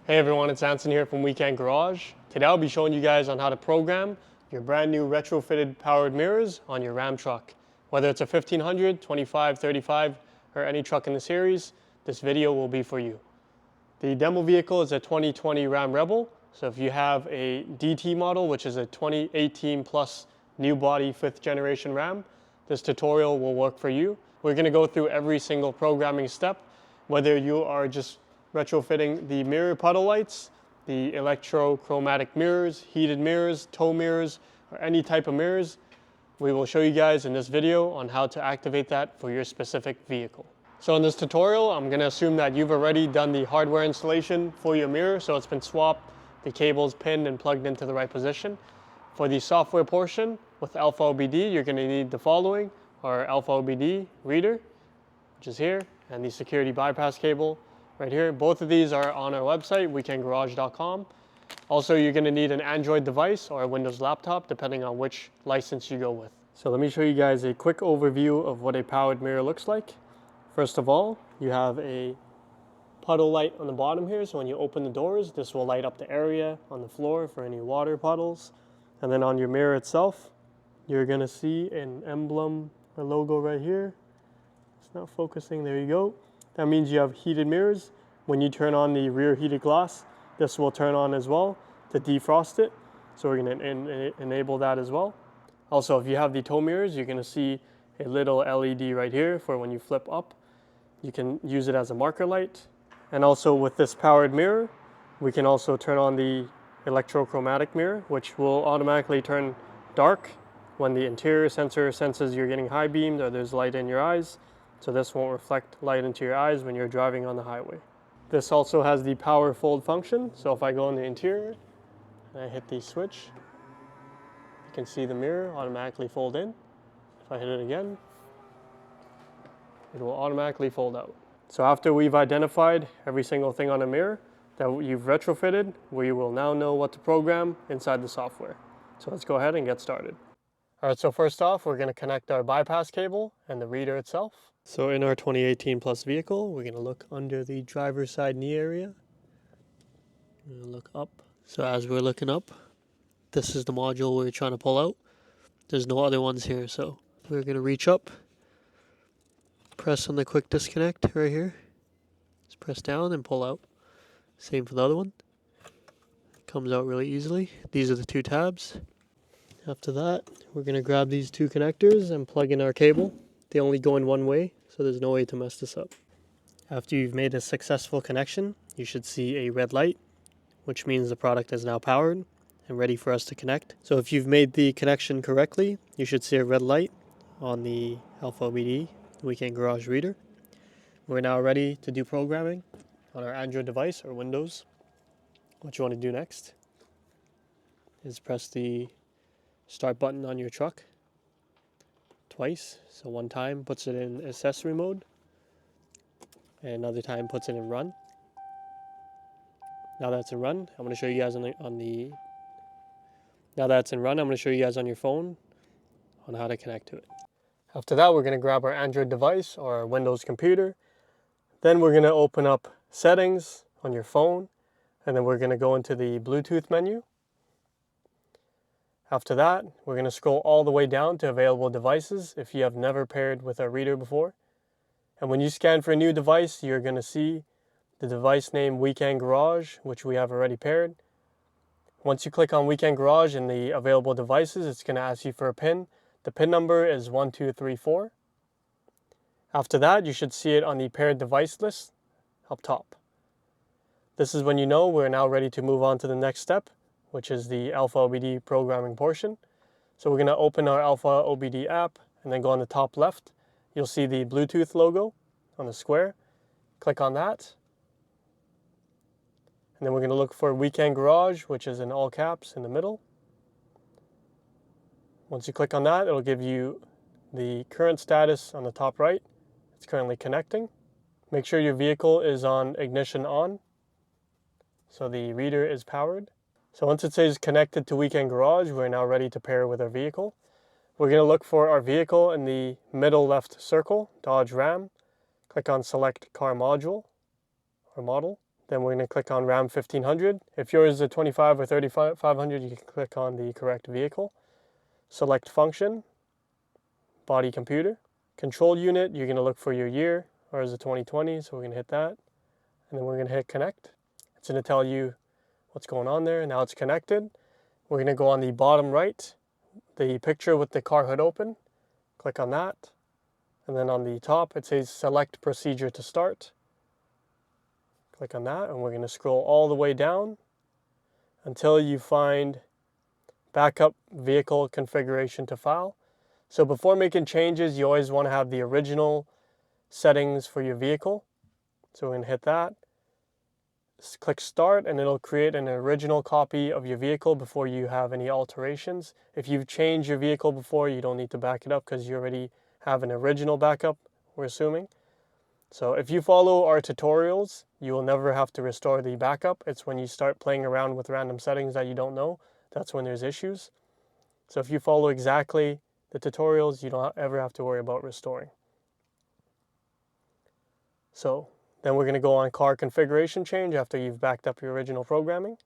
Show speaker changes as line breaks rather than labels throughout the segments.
Hey everyone, it's Anson here from Weekend Garage. Today I'll be showing you guys on how to program your brand new retrofitted powered mirrors on your Ram truck. Whether it's a 1500, 25, 35, or any truck in the series, this video will be for you. The demo vehicle is a 2020 Ram Rebel, so if you have a DT model, which is a 2018 plus new body 5th generation Ram, this tutorial will work for you. We're going to go through every single programming step, whether you are just retrofitting the mirror puddle lights, the electrochromatic mirrors, heated mirrors, tow mirrors, or any type of mirrors. We will show you guys in this video on how to activate that for your specific vehicle. So in this tutorial, I'm going to assume that you've already done the hardware installation for your mirror, so it's been swapped, the cables pinned and plugged into the right position. For the software portion with AlfaOBD, you're going to need the following: our AlfaOBD reader, which is here, and the security bypass cable right here. Both of these are on our website, weekendgarage.com. Also, you're going to need an Android device or a Windows laptop, depending on which license you go with. So let me show you guys a quick overview of what a powered mirror looks like. First of all, you have a puddle light on the bottom here, so when you open the doors, this will light up the area on the floor for any water puddles. And then on your mirror itself, you're going to see an emblem, a logo right here. It's not focusing, there you go. That means you have heated mirrors. When you turn on the rear heated glass, this will turn on as well to defrost it. So we're going to enable that as well. Also, if you have the tow mirrors, you're going to see a little LED right here for when you flip up. You can use it as a marker light. And also with this powered mirror, we can also turn on the electrochromatic mirror, which will automatically turn dark when the interior sensor senses you're getting high beamed or there's light in your eyes. So this won't reflect light into your eyes when you're driving on the highway. This also has the power fold function. So if I go in the interior and I hit the switch, you can see the mirror automatically fold in. If I hit it again, it will automatically fold out. So after we've identified every single thing on a mirror that you've retrofitted, we will now know what to program inside the software. So let's go ahead and get started. All right, so first off, we're going to connect our bypass cable and the reader itself. So in our 2018 plus vehicle, we're going to look under the driver's side knee area. We're going to look up. So as we're looking up, this is the module we're trying to pull out. There's no other ones here, so we're going to reach up, press on the quick disconnect right here. Just press down and pull out. Same for the other one. Comes out really easily. These are the two tabs. After that, we're going to grab these two connectors and plug in our cable. They only go in one way, so there's no way to mess this up. After you've made a successful connection, you should see a red light, which means the product is now powered and ready for us to connect. So if you've made the connection correctly, you should see a red light on the AlfaOBD Weekend Garage reader. We're now ready to do programming on our Android device or Windows. What you want to do next is press the start button on your truck twice. So one time puts it in accessory mode, and another time puts it in run. Now that's in run, I'm going to show you guys now that's in run, I'm going to show you guys on your phone on how to connect to it. After that, we're going to grab our Android device or our Windows computer. Then we're going to open up settings on your phone, and then we're going to go into the Bluetooth menu. After that, we're going to scroll all the way down to available devices if you have never paired with our reader before. And when you scan for a new device, you're going to see the device name Weekend Garage, which we have already paired. Once you click on Weekend Garage in the available devices, it's going to ask you for a PIN. The PIN number is 1234. After that, you should see it on the paired device list up top. This is when you know we're now ready to move on to the next step, which is the AlfaOBD programming portion. So we're going to open our AlfaOBD app and then go on the top left. You'll see the Bluetooth logo on the square. Click on that. And then we're going to look for Weekend Garage, which is in all caps in the middle. Once you click on that, it'll give you the current status on the top right. It's currently connecting. Make sure your vehicle is on ignition on, so the reader is powered. So once it says connected to Weekend Garage, we're now ready to pair with our vehicle. We're going to look for our vehicle in the middle left circle, Dodge Ram. Click on Select Car Module or Model. Then we're going to click on RAM 1500. If yours is a 25 or 3500, you can click on the correct vehicle. Select function, body computer. Control unit, you're going to look for your year. Ours is a 2020, so we're going to hit that. And then we're going to hit connect. It's going to tell you what's going on there. Now it's connected. We're going to go on the bottom right, the picture with the car hood open. Click on that. And then on the top, it says select procedure to start. Click on that, and we're going to scroll all the way down until you find backup vehicle configuration to file. So before making changes, you always want to have the original settings for your vehicle. So we're going to hit that. Just click start, and it'll create an original copy of your vehicle before you have any alterations. If you've changed your vehicle before, you don't need to back it up because you already have an original backup, we're assuming. So if you follow our tutorials, you will never have to restore the backup. It's when you start playing around with random settings that you don't know, that's when there's issues. So if you follow exactly the tutorials, you don't ever have to worry about restoring. So then we're going to go on car configuration change after you've backed up your original programming.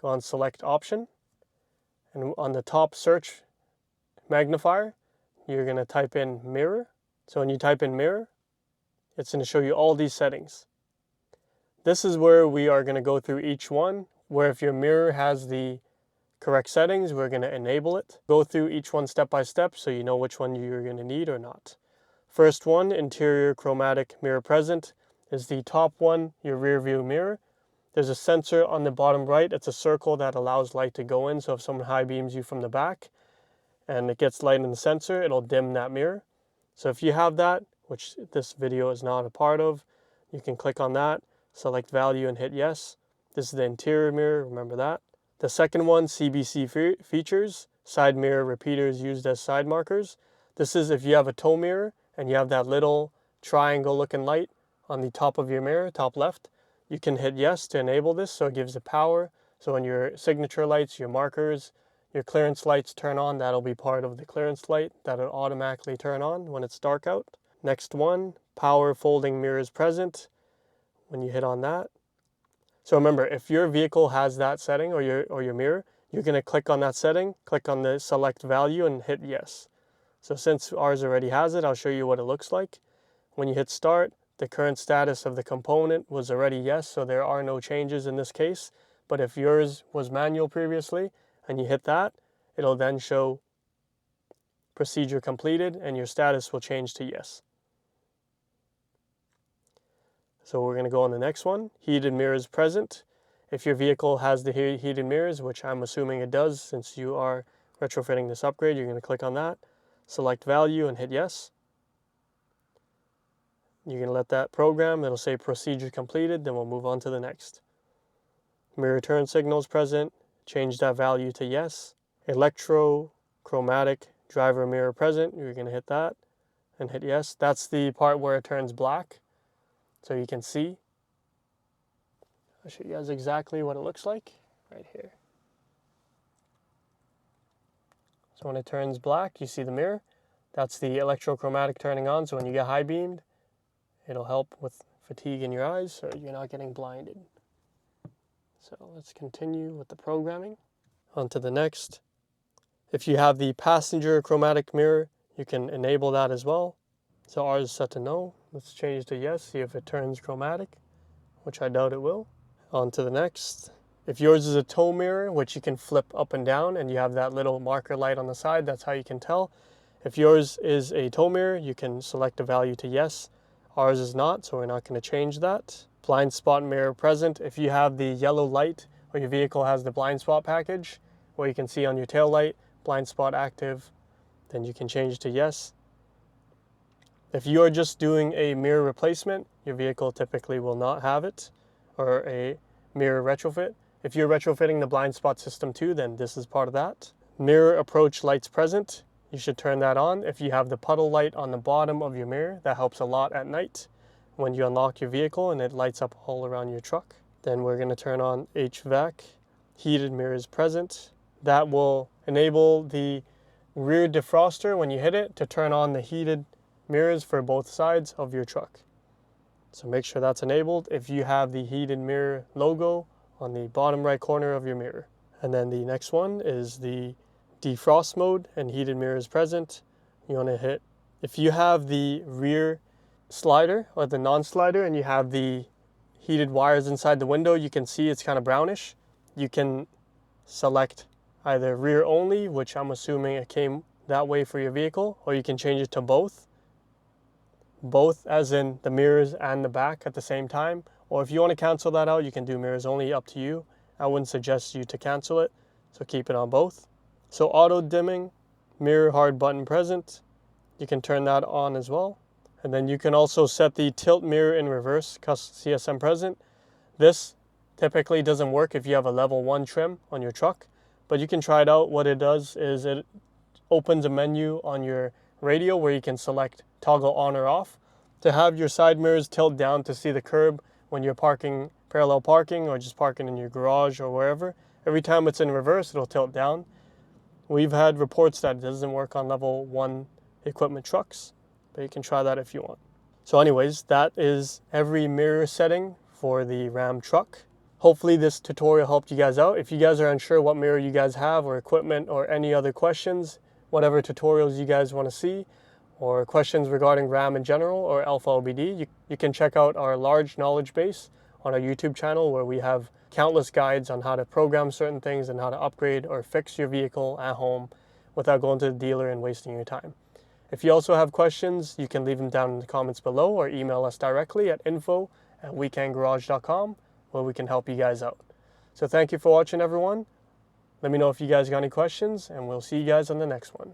Go on select option, and on the top search magnifier, you're going to type in mirror. So when you type in mirror, it's going to show you all these settings. This is where we are going to go through each one, where if your mirror has the correct settings, we're going to enable it. Go through each one step by step so you know which one you're going to need or not. First one, interior chromatic mirror present, is the top one, your rear view mirror. There's a sensor on the bottom right. It's a circle that allows light to go in. So if someone high beams you from the back and it gets light in the sensor, it'll dim that mirror. So if you have that, which this video is not a part of, you can click on that, select value and hit yes. This is the interior mirror, remember that. The second one, CBC features, side mirror repeaters used as side markers. This is if you have a tow mirror and you have that little triangle looking light on the top of your mirror, top left, you can hit yes to enable this, so it gives it power. So when your signature lights, your markers, your clearance lights turn on, that'll be part of the clearance light that'll automatically turn on when it's dark out. Next one, power folding mirrors present, when you hit on that. So remember, if your vehicle has that setting or your mirror, you're going to click on that setting, click on the select value and hit yes. So since ours already has it, I'll show you what it looks like. When you hit start, the current status of the component was already yes, so there are no changes in this case. But if yours was manual previously and you hit that, it'll then show procedure completed and your status will change to yes. So we're going to go on the next one, heated mirrors present. If your vehicle has the heated mirrors, which I'm assuming it does since you are retrofitting this upgrade, you're going to click on that, select value and hit yes. You're going to let that program, it'll say procedure completed, then we'll move on to the next. Mirror turn signals present, change that value to yes. Electrochromatic driver mirror present, you're going to hit that and hit yes. That's the part where it turns black, so you can see. I'll show you guys exactly what it looks like right here. So when it turns black, you see the mirror. That's the electrochromatic turning on, so when you get high beamed, it'll help with fatigue in your eyes so you're not getting blinded. So let's continue with the programming. On to the next. If you have the passenger chromatic mirror, you can enable that as well. So ours is set to no. Let's change to yes, see if it turns chromatic, which I doubt it will. On to the next. If yours is a tow mirror, which you can flip up and down and you have that little marker light on the side, that's how you can tell. If yours is a tow mirror, you can select a value to yes. Ours is not, so we're not going to change that. Blind spot mirror present. If you have the yellow light or your vehicle has the blind spot package, where you can see on your tail light, blind spot active, then you can change to yes. If you are just doing a mirror replacement, your vehicle typically will not have it, or a mirror retrofit. If you're retrofitting the blind spot system too, then this is part of that. Mirror approach lights present. You should turn that on. If you have the puddle light on the bottom of your mirror, that helps a lot at night when you unlock your vehicle and it lights up all around your truck. Then we're going to turn on HVAC, heated mirrors present. That will enable the rear defroster when you hit it to turn on the heated mirrors for both sides of your truck. So make sure that's enabled if you have the heated mirror logo on the bottom right corner of your mirror. And then the next one is the defrost mode and heated mirror is present. You want to hit, if you have the rear slider or the non-slider and you have the heated wires inside the window, you can see it's kind of brownish. You can select either rear only, which I'm assuming it came that way for your vehicle, or you can change it to both. Both as in the mirrors and the back at the same time. Or if you want to cancel that out, you can do mirrors only, up to you. I wouldn't suggest you to cancel it, so keep it on both. So auto dimming, mirror hard button present. You can turn that on as well. And then you can also set the tilt mirror in reverse, CSM present. This typically doesn't work if you have a level 1 trim on your truck, but you can try it out. What it does is it opens a menu on your radio where you can select toggle on or off to have your side mirrors tilt down to see the curb when you're parking, parallel parking, or just parking in your garage or wherever. Every time it's in reverse, it'll tilt down. We've had reports that it doesn't work on level 1 equipment trucks, but you can try that if you want. So anyways, that is every mirror setting for the Ram truck. Hopefully this tutorial helped you guys out. If you guys are unsure what mirror you guys have or equipment or any other questions, whatever tutorials you guys want to see, or questions regarding Ram in general or AlfaOBD, you can check out our large knowledge base on our YouTube channel where we have countless guides on how to program certain things and how to upgrade or fix your vehicle at home without going to the dealer and wasting your time. If you also have questions, you can leave them down in the comments below or email us directly at info@weekendgarage.com where we can help you guys out. So thank you for watching, everyone. Let me know if you guys got any questions, and we'll see you guys on the next one.